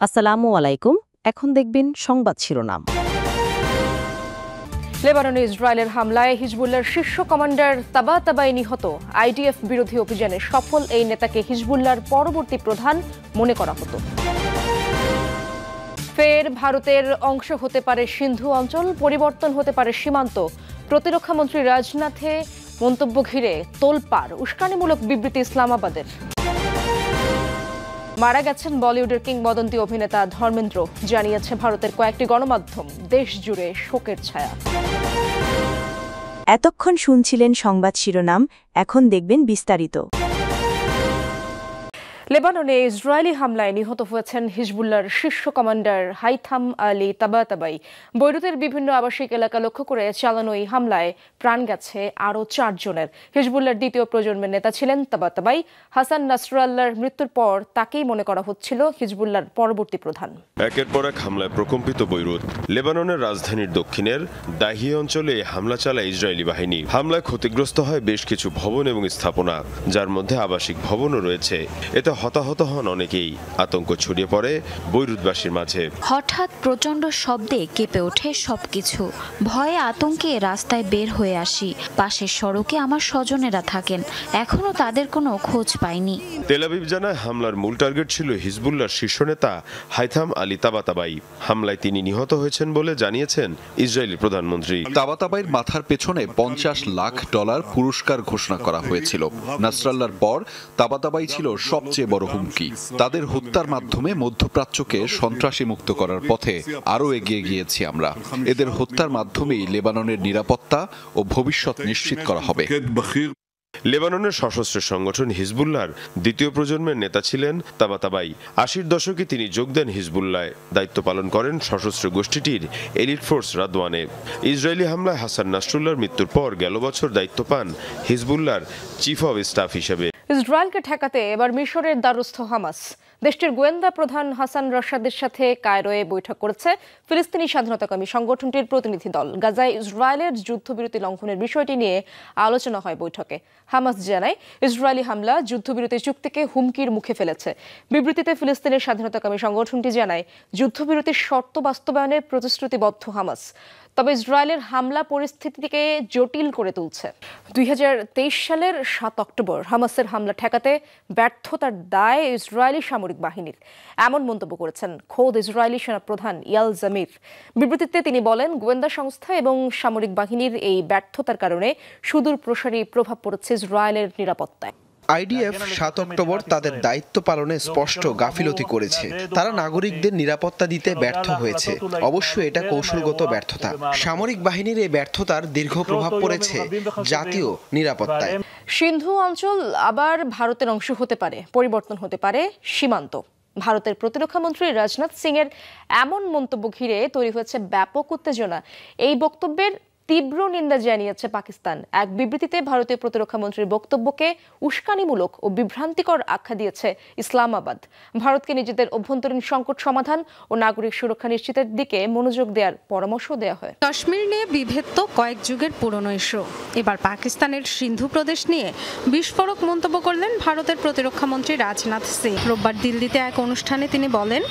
আসসালামু আলাইকুম। এখন দেখবেন সংবাদ শিরোনাম। লেবাননে ইসরায়েলের হামলায় হিজবুল্লাহর শীর্ষ কমান্ডার তাবাতাবাই নিহত। আইডিএফ বিরোধী অভিযানে সফল এই নেতাকে হিজবুল্লাহর পরবর্তী প্রধান মনে করা হতো। ফের ভারতের অংশ হতে পারে সিন্ধু অঞ্চল, পরিবর্তন হতে পারে সীমান্ত। প্রতিরক্ষামন্ত্রী রাজনাথে মন্তব্য ঘিরে তোলপাড়, উস্কানিমূলক বিবৃতি ইসলামাবাদের। মারা গেছেন বলিউডের কিংবদন্তি অভিনেতা ধর্মেন্দ্র, জানিয়েছে ভারতের কয়েকটি গণমাধ্যম। দেশ জুড়ে শোকের ছায়া। এতক্ষণ শুনছিলেন সংবাদ শিরোনাম, এখন দেখবেন বিস্তারিত। লেবাননে ইসরায়েলি হামলায় নিহত হয়েছেন হিজবুল্লাহর শীর্ষ কমান্ডার হাইথাম আলী তাবাতাবাই। বৈরুতের বিভিন্ন আবাসিক এলাকা লক্ষ্য করে চালানো এই হামলায় প্রাণ গেছে আরও 4 জনের। হিজবুল্লাহর দ্বিতীয় প্রজন্মের নেতা ছিলেন তাবাতাবাই। হাসান নাসরুল্লাহর মৃত্যুর পর তাকেই মনে করা হচ্ছিল হিজবুল্লাহর পরবর্তী প্রধান। একের পর এক হামলায় প্রকম্পিত বৈরুত। লেবাননের রাজধানীর দক্ষিণের দাহিয়া অঞ্চলে হামলা চালায় ইসরায়েলি বাহিনী। হামলায় ক্ষতিগ্রস্ত হয় বেশ কিছু ভবন এবং স্থাপনা, যার মধ্যে আবাসিক ভবনও রয়েছে। এতে হতাহত হন অনেকেই। আতঙ্ক ছড়িয়ে পড়ে বৈরুতবাসীর মাঝে। হঠাৎ প্রচণ্ড শব্দে কেঁপে ওঠে সবকিছু। ভয়ে আতঙ্কে রাস্তায় বের হয়ে আসি। পাশের সড়কে আমার স্বজনেরা থাকেন, এখনো তাদের কোনো খোঁজ পাইনি। তেল আবিব জানায় হামলার মূল টার্গেট ছিল হিজবুল্লাহর শীর্ষ নেতা হাইথাম আলী তাবাতাবাই। হামলায় তিনি নিহত হয়েছেন বলে জানিয়েছেন ইসরায়েলি প্রধানমন্ত্রী। তাবাতাবাইয়ের মাথার পেছনে $50 লাখ পুরস্কার ঘোষণা করা হয়েছিল। নাসরাল্লাহর পর তাবাতাবাই ছিল সবচেয়ে বড় হুমকি। তাদের হত্যার মাধ্যমে মধ্যপ্রাচ্যকে সন্ত্রাসী মুক্ত করার পথে আরও এগিয়ে গিয়েছি আমরা। এদের হত্যার মাধ্যমেই লেবাননের নিরাপত্তা ও ভবিষ্যৎ নিশ্চিত করা হবে। লেবাননের সশস্ত্র সংগঠন হিজবুল্লাহর দ্বিতীয় প্রজন্মের নেতা ছিলেন তাবাতাবাই। 80-র দশকে তিনি যোগ দেন হিজবুল্লায়। দায়িত্ব পালন করেন সশস্ত্র গোষ্ঠীটির এলিট ফোর্স রাদওয়ানে। ইসরায়েলি হামলায় হাসান নাসরুল্লাহর মৃত্যুর পর গেল বছর দায়িত্ব পান হিজবুল্লাহর চিফ অব স্টাফ হিসেবে। ইসরায়েলকে ঠেকাতে এবার মিশরের দ্বারস্থ হামাস। দেশটির গোয়েন্দা প্রধান হাসান রাশাদের সাথে কায়রোয়ে বৈঠক করেছে ফিলিস্তিনি স্বাধীনতাকামী সংগঠনটির প্রতিনিধি দল। গাজায় ইসরায়েলের যুদ্ধবিরতি লঙ্ঘনের বিষয়টি নিয়ে আলোচনা হয় বৈঠকে। হামাস জানায় ইসরায়েলি হামলা যুদ্ধবিরতি চুক্তিকে হুমকির মুখে ফেলেছে। বিবৃতিতে ফিলিস্তিনের স্বাধীনতাকামী সংগঠনটি জানায় যুদ্ধবিরতির শর্ত বাস্তবায়নে প্রতিশ্রুতিবদ্ধ হামাস। তবে ইসরায়েলের হামলা পরিস্থিতিকে জটিল করে তুলছে। 2023 সালের 7 অক্টোবর হামাসের হামলা ঠেকাতে ব্যর্থতার দায় ইসরায়েলি সামরিক বাহিনীর, এমন মন্তব্য করেছেন খোদ ইসরায়েলি সেনাপ্রধান ইয়াল জামির। বিবৃতিতে তিনি বলেন, গোয়েন্দা সংস্থা এবং সামরিক বাহিনীর এই ব্যর্থতার কারণে সুদূর প্রসারী প্রভাব পড়েছে ইসরায়েলের নিরাপত্তায়। আইডিএফ 7 অক্টোবর তাদের দায়িত্ব পালনে স্পষ্ট গাফিলতি করেছে। তারা নাগরিকদের নিরাপত্তা দিতে ব্যর্থ হয়েছে। অবশ্যই এটা কৌশলগত ব্যর্থতা। সামরিক বাহিনীর এই ব্যর্থতার দীর্ঘ প্রভাব পড়েছে জাতীয় নিরাপত্তায়। সিন্ধু অঞ্চল আবার ভারতের অংশ হতে পারে, পরিবর্তন হতে পারে সীমান্ত। ভারতের প্রতিরক্ষামন্ত্রী রাজনাথ সিং এর এমন মন্তব্য ঘিরে তৈরি হয়েছে ব্যাপক উত্তেজনা। এই বক্তব্যের তীব্র নিন্দা জানিয়েছে পাকিস্তান। এক বিবৃতিতে ভারতীয় প্রতিরক্ষামন্ত্রীর বক্তব্যকে উস্কানিমূলক ও বিভ্রান্তিকর আখ্যা দিয়েছে ইসলামাবাদ। ভারতকে নিজেদের অভ্যন্তরীণ সংকট সমাধান ও নাগরিক সুরক্ষা নিশ্চিতের দিকে মনোযোগ দেওয়ার পরামর্শ দেওয়া হয়। কাশ্মীর নিয়ে বিভেদ তো কয়েক যুগের পুরনো ইস্যু। এবার পাকিস্তানের সিন্ধু প্রদেশ নিয়ে বিস্ফোরক মন্তব্য করলেন ভারতের প্রতিরক্ষামন্ত্রী রাজনাথ সিং। রোববার দিল্লিতে এক অনুষ্ঠানে তিনি বলেন,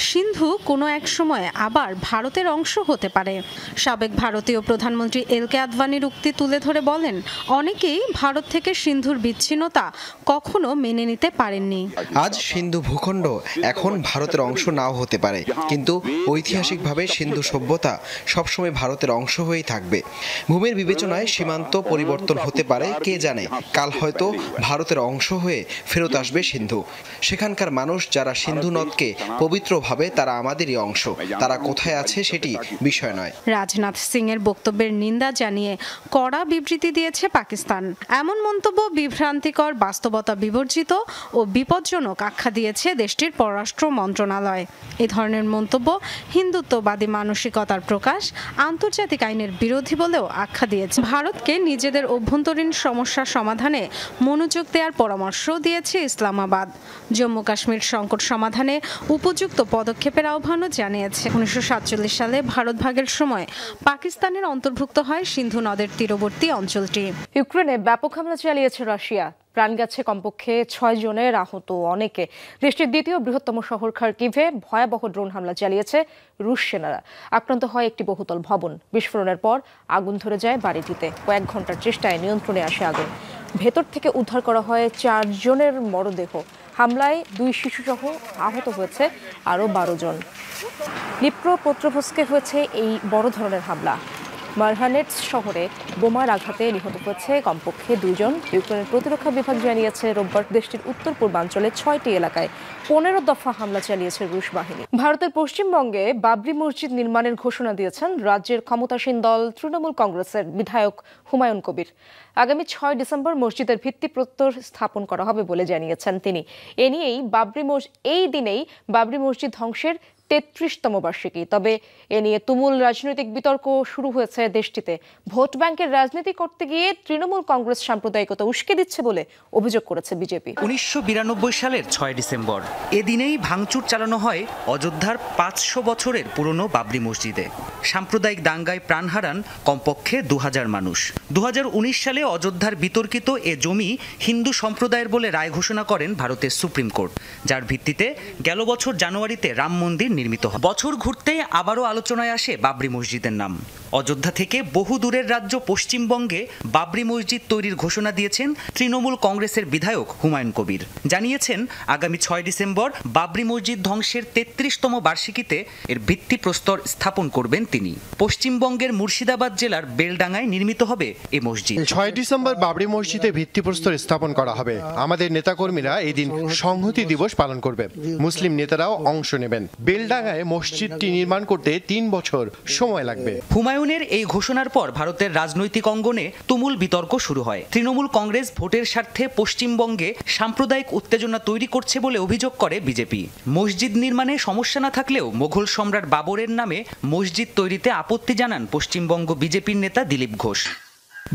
সিন্ধু কোনো এক সময় আবার ভারতের অংশ হতে পারে। সাবেক ভারতীয় প্রধানমন্ত্রী এলকে আদভানির উক্তি তুলে ধরে বলেন, অনেকেই ভারত থেকে সিন্ধুর বিচ্ছিন্নতা কখনো মেনে নিতে পারেননি। আজ সিন্ধু ভূখণ্ড এখন ভারতের অংশ নাও হতে পারে, কিন্তু ঐতিহাসিকভাবে সিন্ধু সভ্যতা সবসময় ভারতের অংশ হয়েই থাকবে। ভূমির বিবেচনায় সীমান্ত পরিবর্তন হতে পারে, কে জানে কাল হয়তো ভারতের অংশ হয়ে ফেরত আসবে সিন্ধু। সেখানকার মানুষ যারা সিন্ধু নদকে পবিত্র ভাবে, তারা আমাদেরই অংশ। তারা কোথায় আছে সেটি বিষয় নয়। রাজনাথ সিং এর বক্তব্যের নিন্দা জানিয়ে কড়া বিবৃতি দিয়েছে পাকিস্তান। এমন মন্তব্য বিভ্রান্তিকর, বাস্তবতা বিবর্জিত ও বিপজ্জনক আখ্যা দিয়েছে দেশটির পররাষ্ট্র মন্ত্রণালয়। এই ধরনের মন্তব্য হিন্দুত্ববাদী মানসিকতার প্রকাশ, আন্তর্জাতিক আইনের বিরোধী বলেও আখ্যা দিয়েছে। ভারতকে নিজেদের অভ্যন্তরীণ সমস্যা সমাধানে মনোযোগ দেওয়ার পরামর্শ দিয়েছে ইসলামাবাদ। জম্মু কাশ্মীর সংকট সমাধানে উপযুক্ত পদক্ষেপের আহ্বানও জানিয়েছে। 1947 সালে ভারত ভাগের সময় পাকিস্তানের অন্তর্ভুক্ত হয় সিন্ধু নদের তীরবর্তী অঞ্চলটি। ইউক্রেনে ব্যাপক হামলা চালিয়েছে রাশিয়া। প্রাণ গেছে কমপক্ষে 6 জনের, আহত অনেকে। দেশটির দ্বিতীয় বৃহত্তম শহর খার্কিভে ভয়াবহ ড্রোন হামলা চালিয়েছে রুশ সেনারা। আক্রান্ত হয় একটি বহুতল ভবন। বিস্ফোরণের পর আগুন ধরে যায় বাড়িটিতে। কয়েক ঘন্টার চেষ্টায় নিয়ন্ত্রণে আসে আগুন। ভেতর থেকে উদ্ধার করা হয় 4 জনের মরদেহ। হামলায় 2 শিশুসহ আহত হয়েছে আরও 12 জন। নিপ্রোপেট্রোভস্কে হয়েছে এই বড় ধরনের হামলা। মারহানেটস শহরে বোমার আঘাতে নিহত হয়েছে কমপক্ষে 2 জন। ইউক্রেনের প্রতিরক্ষা বিভাগ জানিয়েছে রোববার দেশটির উত্তর পূর্বাঞ্চলে 6টি এলাকায় 15 দফা হামলা চালিয়েছে রুশ বাহিনী। ভারতের পশ্চিমবঙ্গে বাবরি মসজিদ নির্মাণের ঘোষণা দিয়েছেন রাজ্যের ক্ষমতাসীন দল তৃণমূল কংগ্রেসের বিধায়ক হুমায়ুন কবির। আগামী 6 ডিসেম্বর মসজিদের ভিত্তিপ্রস্তর স্থাপন করা হবে বলে জানিয়েছেন তিনি। এই দিনেই বাবরি মসজিদ ধ্বংসের 33তম বার্ষিকী। তবে এ নিয়ে তুমুল রাজনৈতিক বিতর্ক শুরু হয়েছে দেশটিতে। ভোট ব্যাংকের রাজনীতি করতে গিয়ে তৃণমূল কংগ্রেস সাম্প্রদায়িকতা উস্কে দিচ্ছে বলে অভিযোগ করেছে বিজেপি। 1992 সালের 6 ডিসেম্বর এদিনেই ভাঙচুর চালানো হয় অযোধ্যার 500 বছরের পুরনো বাবরি মসজিদে। সাম্প্রদায়িক দাঙ্গায় প্রাণ হারান কমপক্ষে 2000 মানুষ। 2019 সালে অযোধ্যার বিতর্কিত এ জমি হিন্দু সম্প্রদায়ের বলে রায় ঘোষণা করেন ভারতের সুপ্রিম কোর্ট, যার ভিত্তিতে গেল বছর জানুয়ারিতে রাম মন্দির নির্মিত হয়। বছর ঘুরতেই আবারও আলোচনায় আসে বাবরি মসজিদের নাম। অযোধ্যা থেকে বহু দূরের রাজ্য পশ্চিমবঙ্গে বাবরি মসজিদ তৈরির ঘোষণা দিয়েছেন তৃণমূল কংগ্রেসের বিধায়ক হুমায়ুন কবির। জানিয়েছেন আগামী 6 ডিসেম্বর বাবরি মসজিদ ধ্বংসের 33তম বার্ষিকীতে এর ভিত্তিপ্রস্তর স্থাপন করবেন তিনি। পশ্চিমবঙ্গের মুর্শিদাবাদ জেলার বেলডাঙ্গায় নির্মিত হবে এই মসজিদ। 6 ডিসেম্বর বাবরি মসজিদে ভিত্তিপ্রস্তর স্থাপন করা হবে। আমাদের নেতাকর্মীরা এই দিন সংহতি দিবস পালন করবে। মুসলিম নেতারাও অংশ নেবেন। বেলডাঙ্গায় মসজিদটি নির্মাণ করতে 3 বছর সময় লাগবে। হুমায়ুনের এই ঘোষণার পর ভারতের রাজনৈতিক অঙ্গনে তুমুল বিতর্ক শুরু হয়। তৃণমূল কংগ্রেস ভোটের স্বার্থে পশ্চিমবঙ্গে সাম্প্রদায়িক উত্তেজনা তৈরি করছে বলে অভিযোগ করে বিজেপি। মসজিদ নির্মাণে সমস্যা না থাকলেও মোগল সম্রাট বাবরের নামে মসজিদ তৈরিতে আপত্তি জানান পশ্চিমবঙ্গ বিজেপির নেতা দিলীপ ঘোষ।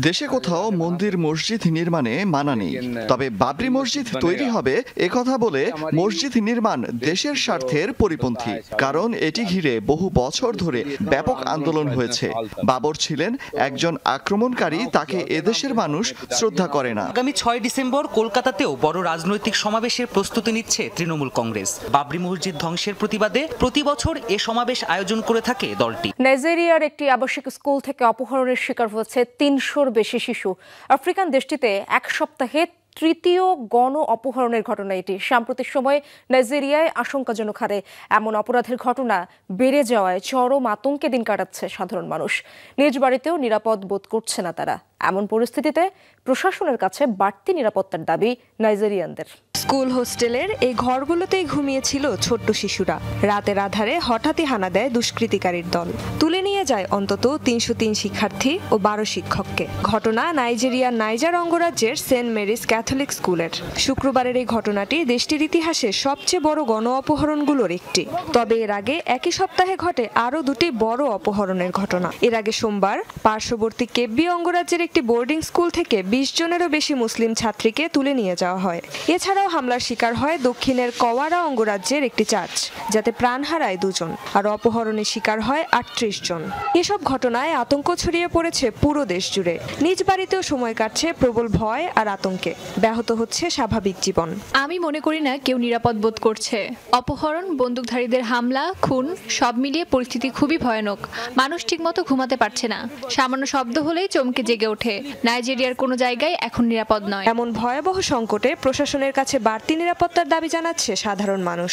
দেশে কোথাও মন্দির মসজিদ নির্মাণে মানা নেই, তবে বাবরি মসজিদ তৈরি হবে একথা বলে মসজিদ নির্মাণ দেশের স্বার্থের পরিপন্থী। কারণ এটি ঘিরে বহু বছর ধরে ব্যাপক আন্দোলন হয়েছে। বাবর ছিলেন একজন আক্রমণকারী, তাকে এদেশের মানুষ শ্রদ্ধা করে না। আগামী 6 ডিসেম্বর কলকাতাতেও বড় রাজনৈতিক সমাবেশের প্রস্তুতি নিচ্ছে তৃণমূল কংগ্রেস। বাবরি মসজিদ ধ্বংসের প্রতিবাদে প্রতি বছর এ সমাবেশ আয়োজন করে থাকে দলটি। নাইজেরিয়ার একটি আবাসিক স্কুল থেকে অপহরণের শিকার হয়েছে 300 বেশি শিশু। আফ্রিকান দেশটিতে এক সপ্তাহে 3য় গণ অপহরণের ঘটনা এটি। সাম্প্রতিক সময়ে নাইজেরিয়ায় আশঙ্কাজনক হারে এমন অপরাধের ঘটনা বেড়ে যাওয়ায় চরম আতঙ্কে দিন কাটাচ্ছে সাধারণ মানুষ। নিজ বাড়িতেও নিরাপদ বোধ করছে না তারা। এমন পরিস্থিতিতে প্রশাসনের কাছে বাড়তি নিরাপত্তার দাবি নাইজেরিয়ানদের। স্কুল হোস্টেলের এই ঘরগুলোতেই ঘুমিয়েছিল ছোট্ট শিশুরা। রাতের আধারে হঠাৎই হানা দেয় দুষ্কৃতিকারীর দল। তুলে নিয়ে যায় অন্তত 303 শিক্ষার্থী ও 12 শিক্ষককে। ঘটনা নাইজেরিয়ার নাইজার অঙ্গরাজ্যের সেন্ট মেরিস ক্যাথলিক স্কুলের। শুক্রবারের এই ঘটনাটি দেশটির ইতিহাসে সবচেয়ে বড় গণ অপহরণগুলোর একটি। তবে এর আগে একই সপ্তাহে ঘটে আরও 2টি বড় অপহরণের ঘটনা। এর আগে সোমবার পার্শ্ববর্তী কেব্বি অঙ্গরাজ্যের একটি বোর্ডিং স্কুল থেকে 20 জনেরও বেশি মুসলিম ছাত্রীকে তুলে নিয়ে যাওয়া হয়। এছাড়াও হামলার শিকার হয় দক্ষিণের কওয়ারা অঙ্গরাজ্যের একটি চার্চ, যাতে প্রাণ হারায় 2 জন আর অপহরণের শিকার হয় 38 জন। এসব ঘটনায় আতঙ্ক ছড়িয়ে পড়েছে পুরো দেশ জুড়ে। নিজ বাড়িতেও সময় কাটছে প্রবল ভয় আর আতঙ্কে। ব্যাহত হচ্ছে স্বাভাবিক জীবন। আমি মনে করি না কেউ নিরাপদ বোধ করছে। অপহরণ, বন্দুকধারীদের হামলা, খুন সব মিলিয়ে পরিস্থিতি খুবই ভয়ানক। মানুষ ঠিকমতো ঘুমাতে পারছে না। সামান্য শব্দ হলেই চমকে জেগে ওঠে। নাইজেরিয়ার কোনো জায়গায় এখন নিরাপদ নয়। এমন ভয়াবহ সংকটে প্রশাসনের কাছে বাড়তি নিরাপত্তার দাবি জানাচ্ছে সাধারণ মানুষ।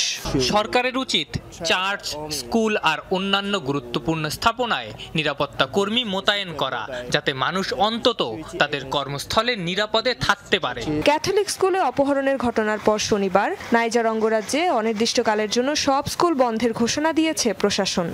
সরকারের উচিত চার্চ, স্কুল আর অন্যান্য গুরুত্বপূর্ণ স্থাপনায় নিরাপত্তা কর্মী মোতায়েন করা, যাতে মানুষ অন্তত তাদের কর্মস্থলে নিরাপদে থাকতে পারে। ক্যাথলিক স্কুলে অপহরণের ঘটনার পর শনিবার নাইজার অঙ্গরাজ্যে অনির্দিষ্টকালের জন্য সব স্কুল বন্ধের ঘোষণা দিয়েছে প্রশাসন।